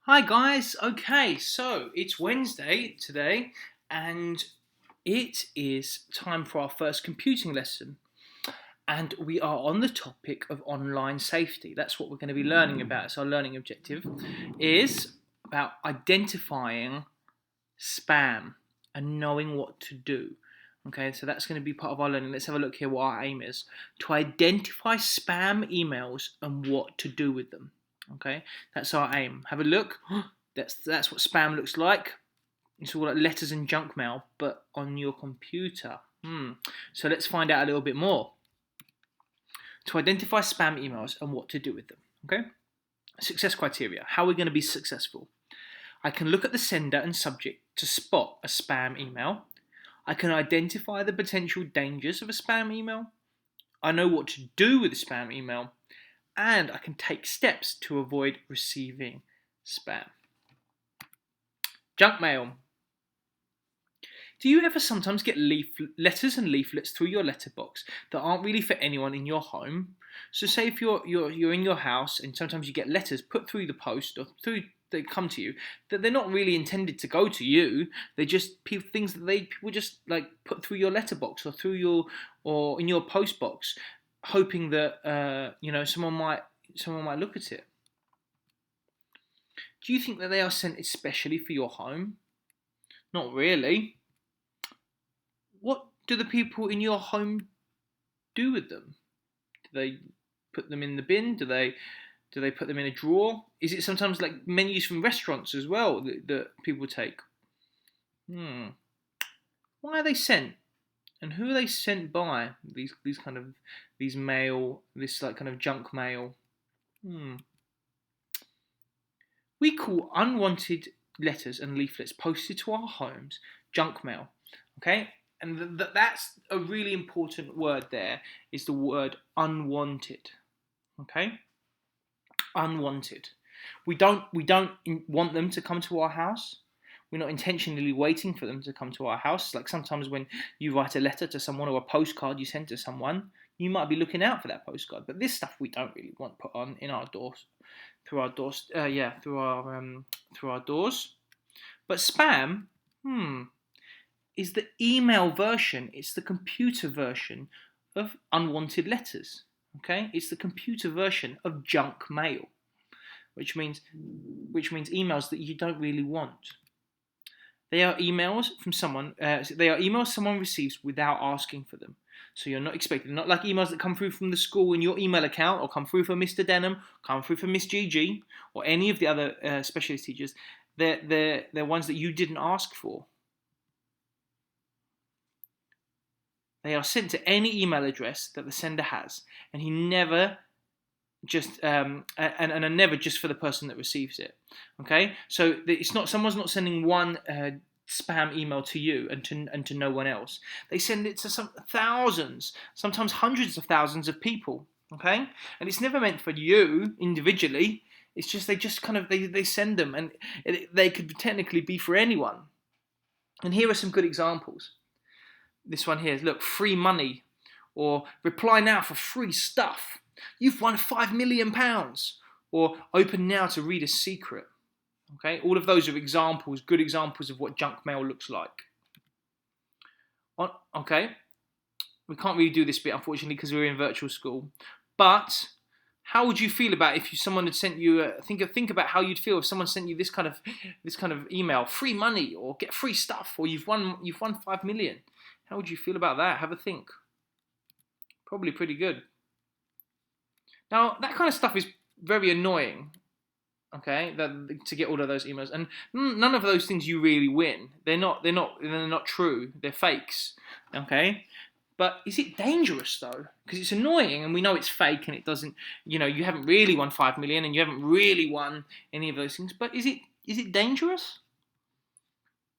Hi guys. Okay, so it's Wednesday today, and it is time for our first computing lesson. And we are on the topic of online safety. That's what we're going to be learning about. So our learning objective is about identifying spam and knowing what to do. Okay, so that's going to be part of our learning. Let's have a look here what our aim is. To identify spam emails and what to do with them. Okay, that's our aim. Have a look. That's what spam looks like. It's all like letters and junk mail, but on your computer. So let's find out a little bit more. To identify spam emails and what to do with them. Okay? Success criteria. How are we going to be successful? I can look at the sender and subject to spot a spam email. I can identify the potential dangers of a spam email. I know what to do with a spam email. And I can take steps to avoid receiving spam. Junk mail. Do you ever sometimes get letters and leaflets through your letterbox that aren't really for anyone in your home? So say if you're in your house and sometimes you get letters put through the post or through they come to you that they're not really intended to go to you. They're just things that people just like put through your letterbox or through your or in your post box, hoping that someone might look at it. Do you think that they are sent especially for your home? Not really. What do the people in your home do with them? Do they put them in the bin? Do they put them in a drawer? Is it sometimes like menus from restaurants as well that people take? Hmm. Why are they sent? And who are they sent by? These mail, this like kind of junk mail. Hmm. We call unwanted letters and leaflets posted to our homes junk mail. Okay? And that's a really important word there is the word unwanted. Okay? Unwanted. We don't want them to come to our house. We're not intentionally waiting for them to come to our house. Like sometimes when you write a letter to someone or a postcard you send to someone, you might be looking out for that postcard. But this stuff we don't really want put on in our doors, through our doors. Through our doors. But spam, is the email version. It's the computer version of unwanted letters. Okay, it's the computer version of junk mail, which means emails that you don't really want. They are emails from someone. They are emails someone receives without asking for them. So you're not expecting, not like emails that come through from the school in your email account, or come through from Mr. Denham, come through from Miss Gigi, or any of the other specialist teachers. They're ones that you didn't ask for. They are sent to any email address that the sender has, and he never just and are never just for the person that receives it. Okay, so it's not someone's not sending one spam email to you and to no one else. They send it to some thousands, sometimes hundreds of thousands of people. Okay, and it's never meant for you individually. It's just they send them, and they could technically be for anyone. And here are some good examples. This one here, look, free money, or reply now for free stuff. You've won £5 million, or open now to read a secret. Okay, all of those are examples, good examples of what junk mail looks like. Okay, we can't really do this bit unfortunately because we're in virtual school. But how would you feel about if someone had sent you? Think about how you'd feel if someone sent you this kind of email: free money, or get free stuff, or you've won 5 million. How would you feel about that? Have a think. Probably pretty good. Now that kind of stuff is very annoying. Okay, to get all of those emails, and none of those things you really win. They're not true. They're fakes. Okay, but is it dangerous though? Because it's annoying, and we know it's fake, and it doesn't. You haven't really won 5 million, and you haven't really won any of those things. But is it dangerous?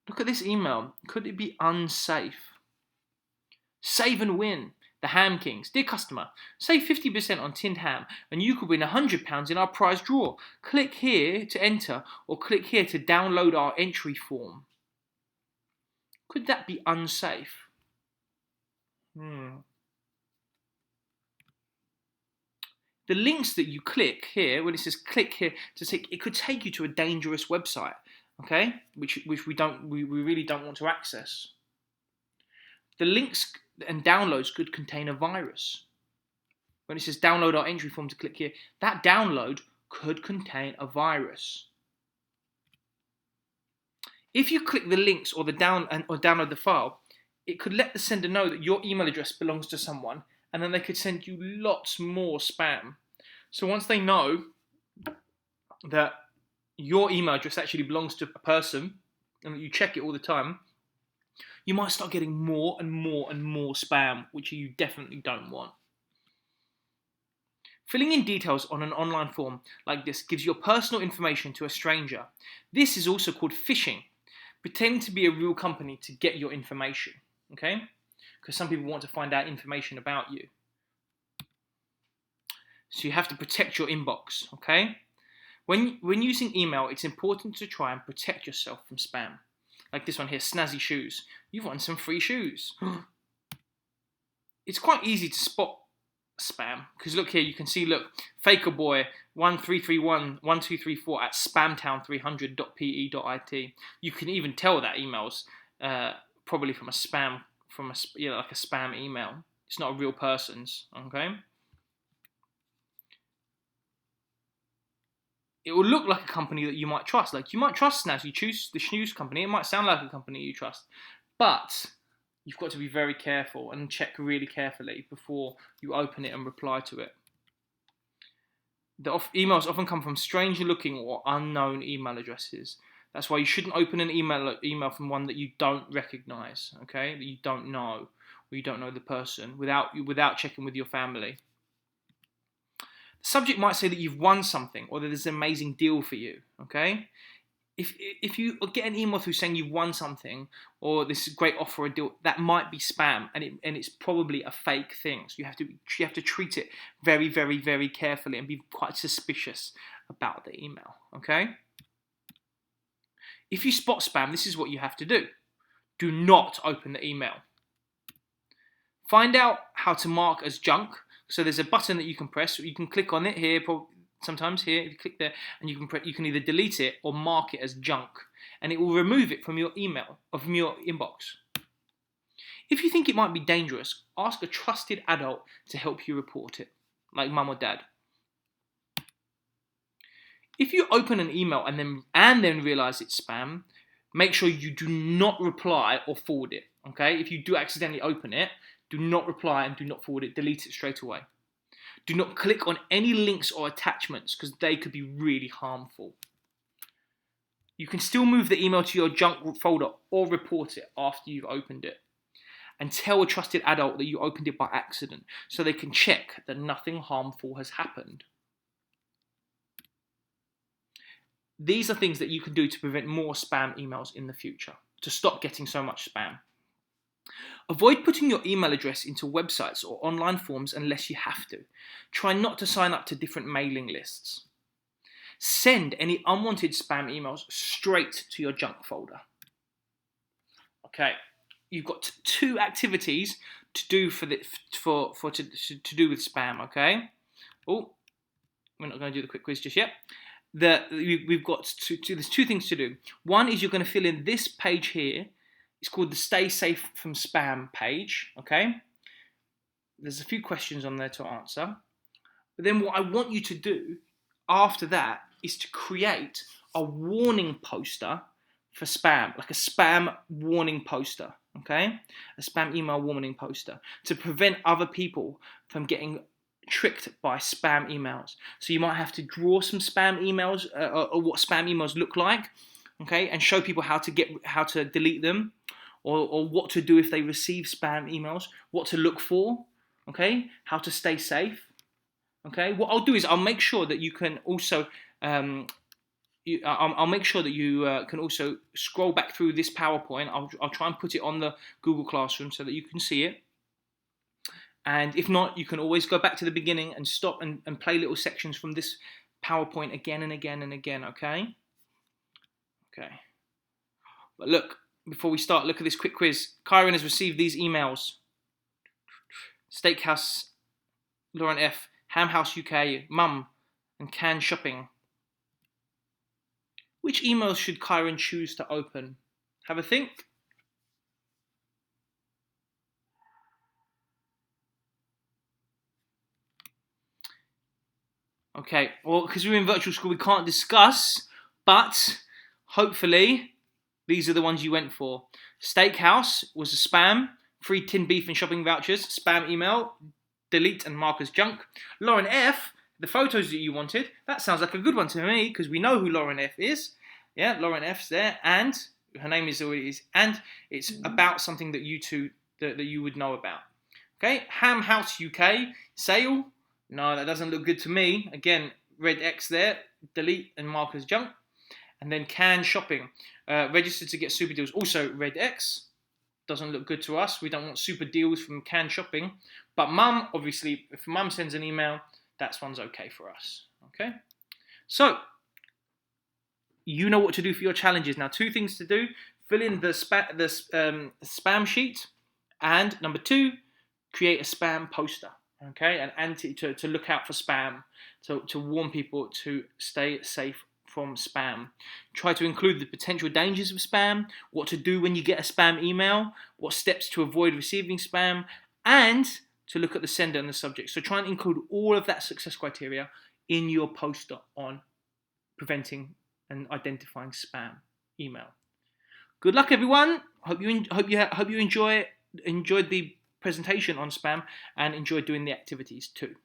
Look at this email. Could it be unsafe? Save and win. The Ham Kings. Dear customer, save 50% on tinned ham and you could win £100 in our prize draw. Click here to enter or click here to download our entry form. Could that be unsafe? The links that you click here, when it says click here, it could take you to a dangerous website, okay, which we really don't want to access. The links and downloads could contain a virus. When it says download our entry form to click here, that download could contain a virus. If you click the links or download the file, it could let the sender know that your email address belongs to someone, and then they could send you lots more spam. So once they know that your email address actually belongs to a person, and that you check it all the time, you might start getting more and more and more spam, which you definitely don't want. Filling in details on an online form like this gives your personal information to a stranger. This is also called phishing, pretending to be a real company to get your information, okay? Because some people want to find out information about you. So you have to protect your inbox, okay? When using email, it's important to try and protect yourself from spam. Like this one here, snazzy shoes. You've won some free shoes. It's quite easy to spot spam, because look here, you can see, look, fakerboy 13311234 at spamtown300.pe.it. You can even tell that email's probably from a spam, like a spam email. It's not a real person's, okay? It will look like a company that you might trust. Like, you might trust Snazzy, you choose the snooze company, it might sound like a company you trust, but you've got to be very careful and check really carefully before you open it and reply to it. The emails often come from stranger looking or unknown email addresses. That's why you shouldn't open an email from one that you don't recognize, okay? That you don't know, or you don't know the person, without checking with your family. The subject might say that you've won something, or that there's an amazing deal for you, okay? If you get an email through saying you've won something, or this great offer or deal, that might be spam, and it's probably a fake thing. So you have to treat it very, very, very carefully and be quite suspicious about the email, okay? If you spot spam, this is what you have to do. Do not open the email. Find out how to mark as junk. So there's a button that you can press. You can click on it here, sometimes here, if you click there, and you can either delete it or mark it as junk, and it will remove it from your email, or from your inbox. If you think it might be dangerous, ask a trusted adult to help you report it, like mum or dad. If you open an email and then realize it's spam, make sure you do not reply or forward it, okay? If you do accidentally open it, do not reply and do not forward it, delete it straight away. Do not click on any links or attachments, because they could be really harmful. You can still move the email to your junk folder or report it after you've opened it. And tell a trusted adult that you opened it by accident, so they can check that nothing harmful has happened. These are things that you can do to prevent more spam emails in the future, to stop getting so much spam. Avoid putting your email address into websites or online forms unless you have to. Try not to sign up to different mailing lists. Send any unwanted spam emails straight to your junk folder. Okay, you've got 2 activities to do to do with spam. Okay. Oh, we're not going to do the quick quiz just yet. We've got there's 2 things to do. One is you're going to fill in this page here. It's called the Stay Safe from Spam page, okay? There's a few questions on there to answer. But then what I want you to do after that is to create a warning poster for spam, like a spam warning poster, okay? A spam email warning poster, to prevent other people from getting tricked by spam emails. So you might have to draw some spam emails, or what spam emails look like, okay, and show people how to delete them, or what to do if they receive spam emails, what to look for, okay, how to stay safe, okay. What I'll do is I'll make sure that you can also I'll make sure that you can also scroll back through this PowerPoint. I'll try and put it on the Google Classroom so that you can see it. And if not, you can always go back to the beginning and stop and play little sections from this PowerPoint again and again and again, okay? Okay. But look, before we start, look at this quick quiz. Kyron has received these emails. Steakhouse, Lauren F. Ham House UK, Mum, and Can Shopping. Which emails should Kyron choose to open? Have a think. Okay, well, because we're in virtual school, we can't discuss, but hopefully these are the ones you went for. Steakhouse was a spam. Free tin beef and shopping vouchers, spam email. Delete and mark as junk. Lauren F, the photos that you wanted, that sounds like a good one to me, because we know who Lauren F is. Yeah, Lauren F's there, and her name is always, and it's about something that you two, that you would know about. Okay, Ham House UK, sale. No, that doesn't look good to me. Again, red X there, delete and mark as junk. And then Can Shopping, registered to get super deals, also red X. Doesn't look good to us. We don't want super deals from Can Shopping. But Mum, obviously, if Mum sends an email, that one's okay for us. Okay? So, you know what to do for your challenges. Now, 2 things to do. Fill in the spam sheet. And number 2, create a spam poster. Okay? And to look out for spam. To warn people to stay safe from spam. Try to include the potential dangers of spam, what to do when you get a spam email, what steps to avoid receiving spam, and to look at the sender and the subject. So try and include all of that success criteria in your poster on preventing and identifying spam email. Good luck, everyone. Hope you enjoyed the presentation on spam and enjoyed doing the activities too.